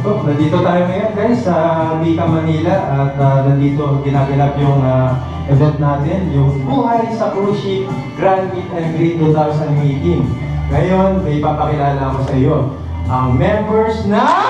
So, nandito tayo ngayon guys sa Bika Manila at nandito ginaganap yung event natin, yung Buhay sa Cruise Ship Grand Meet and Greet 2018. Ngayon, may papakilala ako sa iyo. Ang members ng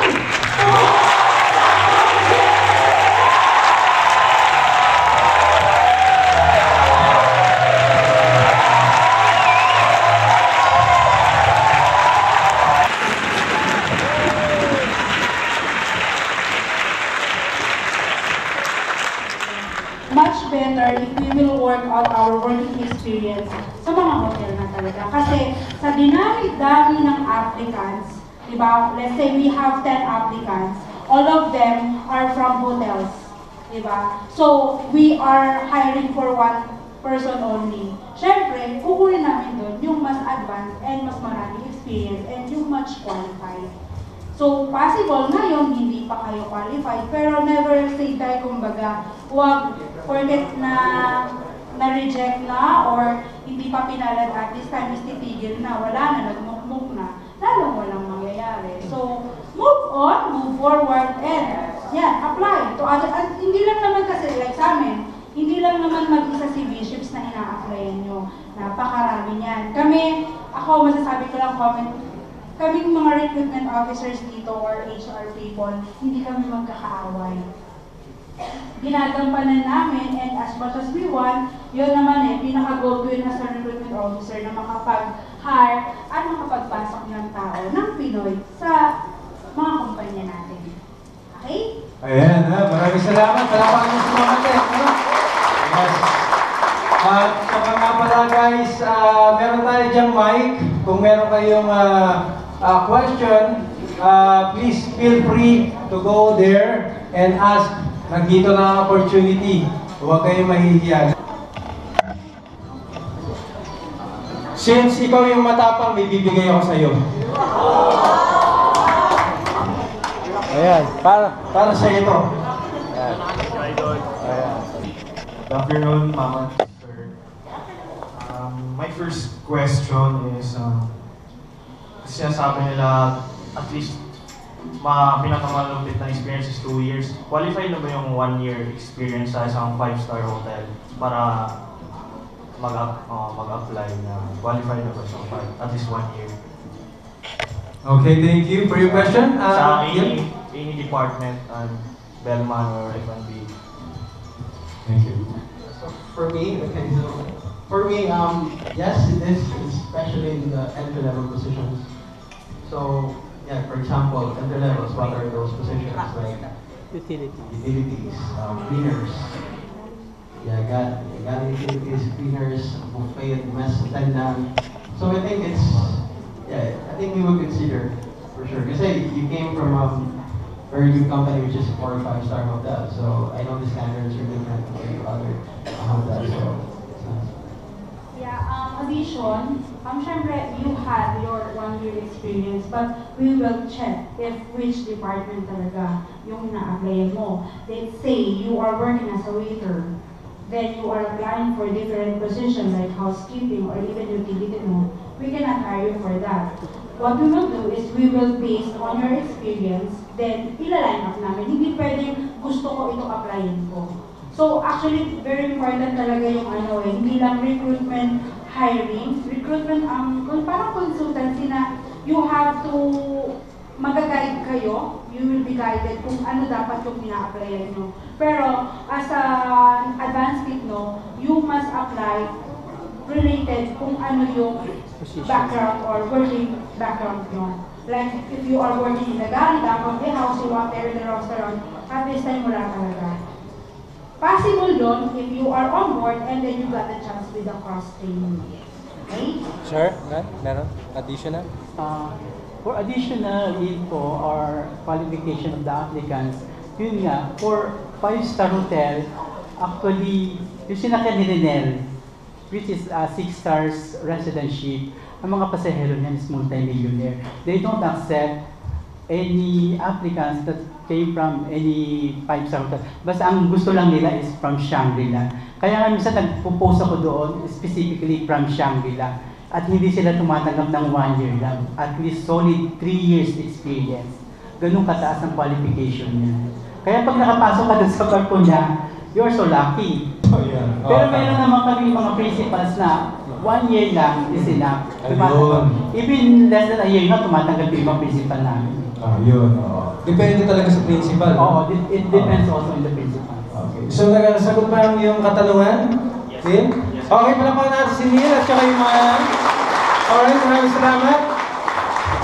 much better if we will work out our working experience sa mga hotel na talaga. Kasi sa dinami-dami ng applicants, di ba? Let's say we have 10 applicants, all of them are from hotels, di ba? So, we are hiring for one person only. Siyempre, kukunin namin doon yung mas advanced and mas maraming experience and yung much qualified. So, possible ngayon, hindi pa kayo qualified, pero never say die, kumbaga, huwag forget na na-reject na or hindi pa pinalad at this time is titigil na, wala na, nagmukmuk na, lalong walang mangyayari. So, move on, move forward, and yan, apply to other, at hindi lang naman kasi like sa amin, hindi lang naman mag-isa si V-Ships na ina-applyan nyo, napakarami niyan. Kami, ako masasabi ko lang comment, kaming mga recruitment officers dito or HR people, hindi kami magkakaaway. Ginagampanan namin and as much as we want, yun naman pinaka-goal ko yun as a recruitment officer na makapag-hire at makapagpasok ng tao ng Pinoy sa mga kumpanya natin. Okay? Ayan, maraming salamat. Salamat mo sa mga tech. Yes. At saka nga pala guys, meron tayo diyang mic. Kung meron kayong question, please feel free to go there and ask. Nandito na ang opportunity. Huwag kayong mahihiyan. Since ikaw yung matapang, may bibigay ako sa iyo. Ayan, para sa ito. Ayan. Ayan. Good afternoon, Mama, sir. My first question is, sinasabi nila at least pinakamalupit na experience is 2 years. Qualified na ba yung 1 year experience sa isang 5-star hotel para mag-apply na qualified na ba sa at least 1 year? Okay, thank you for your question. Sa any department, Bellman or F&B. Thank you. So for me, yes, it is, especially in the entry-level positions. So, yeah, for example, entry levels, what are those positions like utilities, cleaners. Yeah, got utilities, cleaners, buffet, mess attendant. So I think I think we will consider for sure. Because you came from a very good company which is a 4 or 5-star hotel. So I know the standards are different compared to other hotels. So it's nice. Yeah, addition, syempre, you had your 1 year experience, but we will check if which department talaga yung ina-apply mo. Let's say you are working as a waiter, then you are applying for different positions like housekeeping or even utility mo. We cannot hire you for that. What we will do is we will based on your experience, then ila-line up namin. Hindi pwedeng gusto ko ito applyin ko. So actually, very important talaga yung hindi lang recruitment hiring. Recruitment, parang consultancy na you have to mag-guide kayo. You will be guided kung ano dapat yung ina-applyan nyo. Pero as an advanced kit, you must apply related kung ano yung background or working background nyo. Like, if you are working in the galley, back of the house, you want there in the restaurant, at this time wala talaga. Possible doon if you are on board and then you got the chance with the cross-training. Okay? Sir, meron? Additional? For additional info or qualification of the applicants, yun nga, for 5-star hotel, actually, yung sinakyan ni Renel, which is 6 stars residentship, ang mga pasahero niyan is multi-millionaire. They don't accept any applicants that came from any 5-star hotel. Basta ang gusto lang nila is from Shangri-La. Kaya nga minsan nagpo-post ako doon, specifically from Shangri-La. At hindi sila tumatanggap ng 1 year lang. At least solid 3 years experience. ganun kataas ang qualification niya. Kaya pag nakapasok ka dun sa barko niya, you're so lucky. Oh, yeah. Pero meron naman kami mga principals na 1 year lang is enough. Ayun. Even less than a year na tumatanggap yung ibang principal namin. Yun. Depende talaga sa principal. Oo, it depends also on the principal. Okay. So, nagsasagot ba yung katanungan? Yes. Tim? Yes. Okay, palapakan natin si Neil at saka yung mga... Alright, maraming salamat.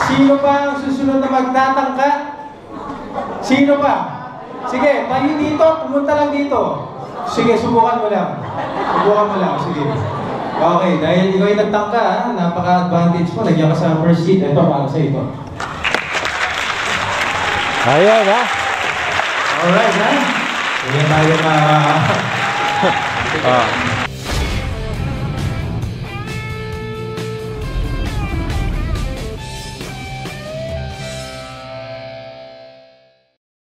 Sino pa ang susunod na magtatangka? Sino pa? Sige, tayo dito, pumunta lang dito. Sige, subukan mo lang. Subukan mo lang, sige. Okay, dahil ikaw ay nagtangka, napaka-advantage mo, nagyan ka sa first seat. Ito, para sa ito. Ayan, ha? Alright, ha? Sige tayo na... Ah.